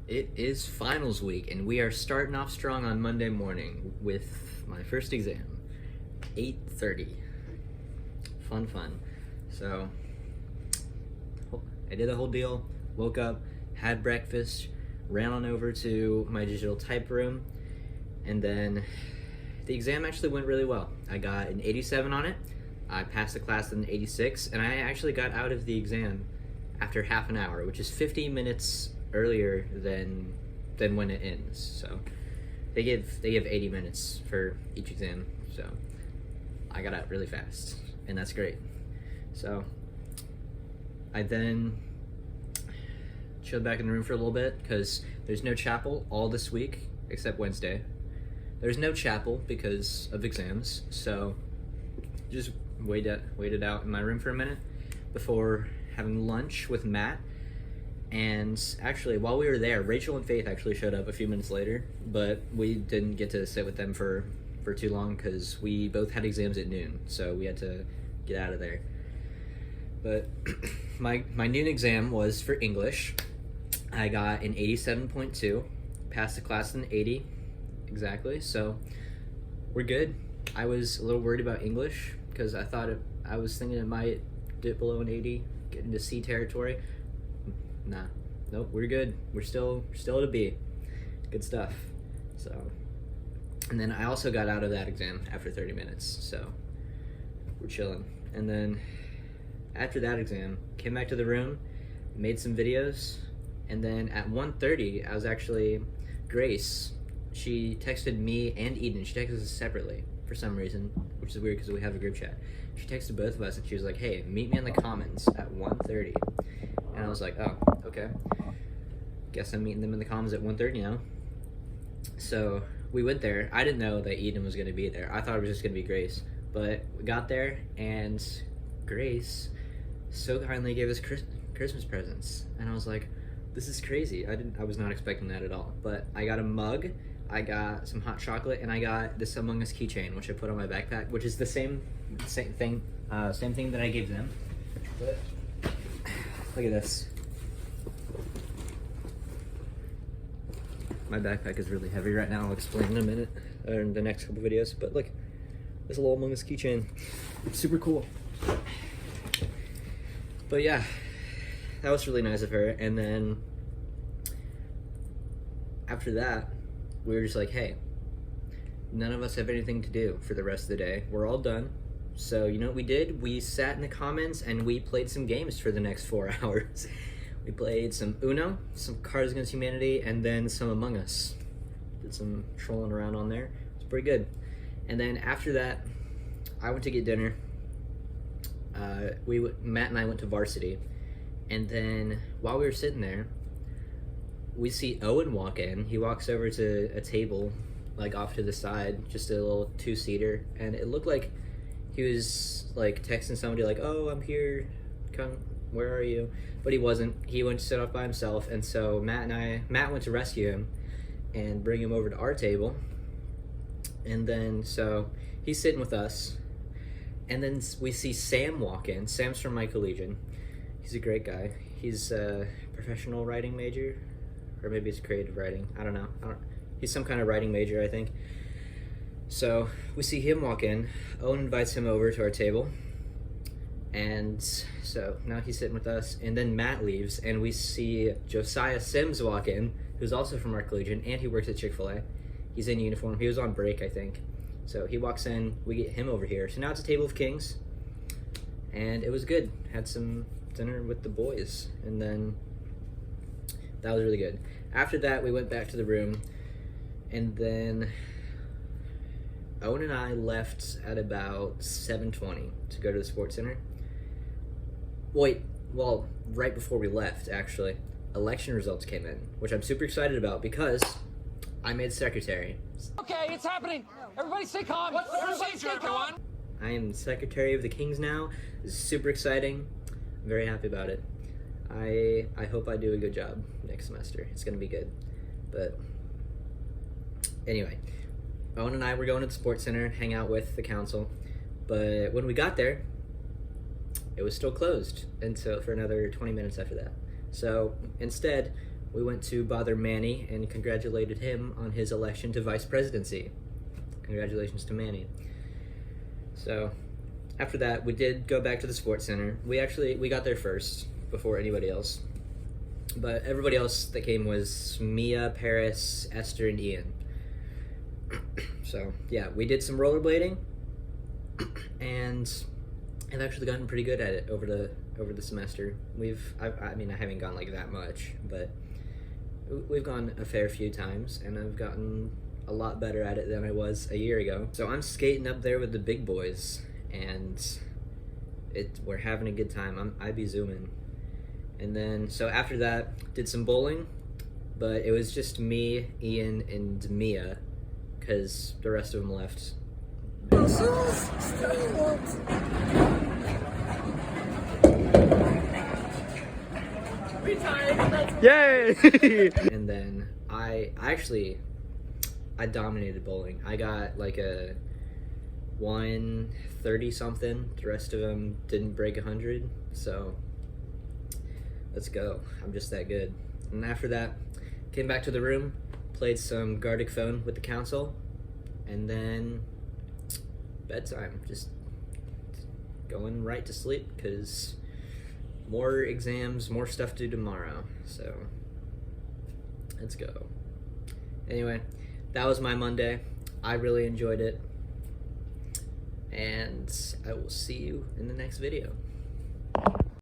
It is finals week, and we are starting off strong on Monday morning with my first exam, 8:30. Fun. So, I did the whole deal, woke up, had breakfast, ran on over to my digital type room, and then the exam actually went really well. I got an 87 on it, I passed the class with an 86, and I actually got out of the exam after half an hour, which is 15 minutes earlier than when it ends. So they give 80 minutes for each exam. So I got out really fast, and that's great. So I then chilled back in the room for a little bit because there's no chapel all this week except Wednesday. There's no chapel because of exams, so just waited out in my room for a minute before having lunch with Matt. And actually, while we were there, Rachel and Faith actually showed up a few minutes later, but we didn't get to sit with them for too long because we both had exams at noon, so we had to get out of there. But my noon exam was for English. I got an 87.2, passed the class in 80, exactly, so we're good. I was a little worried about English because I was thinking it might dip below an 80, get into C territory. Nah, nope, we're good. We're still at a B. Good stuff. So, and then I also got out of that exam after 30 minutes, so we're chilling. And then after that exam, came back to the room, made some videos, and then at 1:30, I was actually, Grace, she texted me and Eden. She texted us separately for some reason, which is weird because we have a group chat. She texted both of us and she was like, hey, meet me in the commons at 1:30. And I was like, oh, okay. Guess I'm meeting them in the commons at 1:30 now. So we went there. I didn't know that Eden was going to be there. I thought it was just going to be Grace. But we got there, and Grace so kindly gave us Christmas presents. And I was like, this is crazy. I was not expecting that at all. But I got a mug, I got some hot chocolate, and I got this Among Us keychain, which I put on my backpack, which is the same thing that I gave them. But look at this. My backpack is really heavy right now. I'll explain in a minute, or in the next couple videos. But look, this little Among Us keychain. It's super cool. But yeah, that was really nice of her. And then after that, we were just like, hey, none of us have anything to do for the rest of the day. We're all done. So you know what we did? We sat in the commons and we played some games for the next 4 hours. We played some Uno, some Cards Against Humanity, and then some Among Us. Did some trolling around on there. It's pretty good. And then after that, I went to get dinner. Matt and I went to varsity. And then while we were sitting there, we see Owen walk in. He walks over to a table, like off to the side, just a little two-seater. And it looked like he was like texting somebody like, oh, I'm here, come, where are you? But he wasn't. He went to sit off by himself, and so Matt went to rescue him and bring him over to our table. And then so he's sitting with us, and then we see Sam walk in. Sam's from my collegian. He's a great guy. He's a professional writing major, or maybe it's creative writing. I don't know. He's some kind of writing major, I think. So we see him walk in. Owen invites him over to our table. And so now he's sitting with us. And then Matt leaves, and we see Josiah Sims walk in, who's also from our collegian, and he works at Chick-fil-A. He's in uniform. He was on break, I think. So he walks in. We get him over here. So now it's a table of kings. And it was good. Had some dinner with the boys. And then that was really good. After that, we went back to the room. And then Owen and I left at about 7:20 to go to the sports center. Well, right before we left, actually, election results came in, which I'm super excited about because I made secretary. Okay, it's happening. Everybody stay calm. What's the procedure, everyone? I am secretary of the Kings now. This is super exciting. I'm very happy about it. I hope I do a good job next semester. It's going to be good. But anyway, Owen and I were going to the sports center, hang out with the council. But when we got there, it was still closed until for another 20 minutes after that. So instead, we went to bother Manny and congratulated him on his election to vice presidency. Congratulations to Manny. So after that, we did go back to the sports center. We got there first before anybody else. But everybody else that came was Mia, Paris, Esther, and Ian. So yeah, we did some rollerblading, and I've actually gotten pretty good at it over the semester. I mean, I haven't gone like that much, but we've gone a fair few times, and I've gotten a lot better at it than I was a year ago. So I'm skating up there with the big boys, and we're having a good time. I be zooming. And then, so after that, did some bowling, but it was just me, Ian, and Mia, because the rest of them left. Yay! And then I dominated bowling. I got like a 130 something. The rest of them didn't break 100, so let's go. I'm just that good. And after that, came back to the room, played some Gartic Phone with the council, and then bedtime. Just going right to sleep because more exams, more stuff to do tomorrow. So let's go. Anyway, that was my Monday. I really enjoyed it, and I will see you in the next video.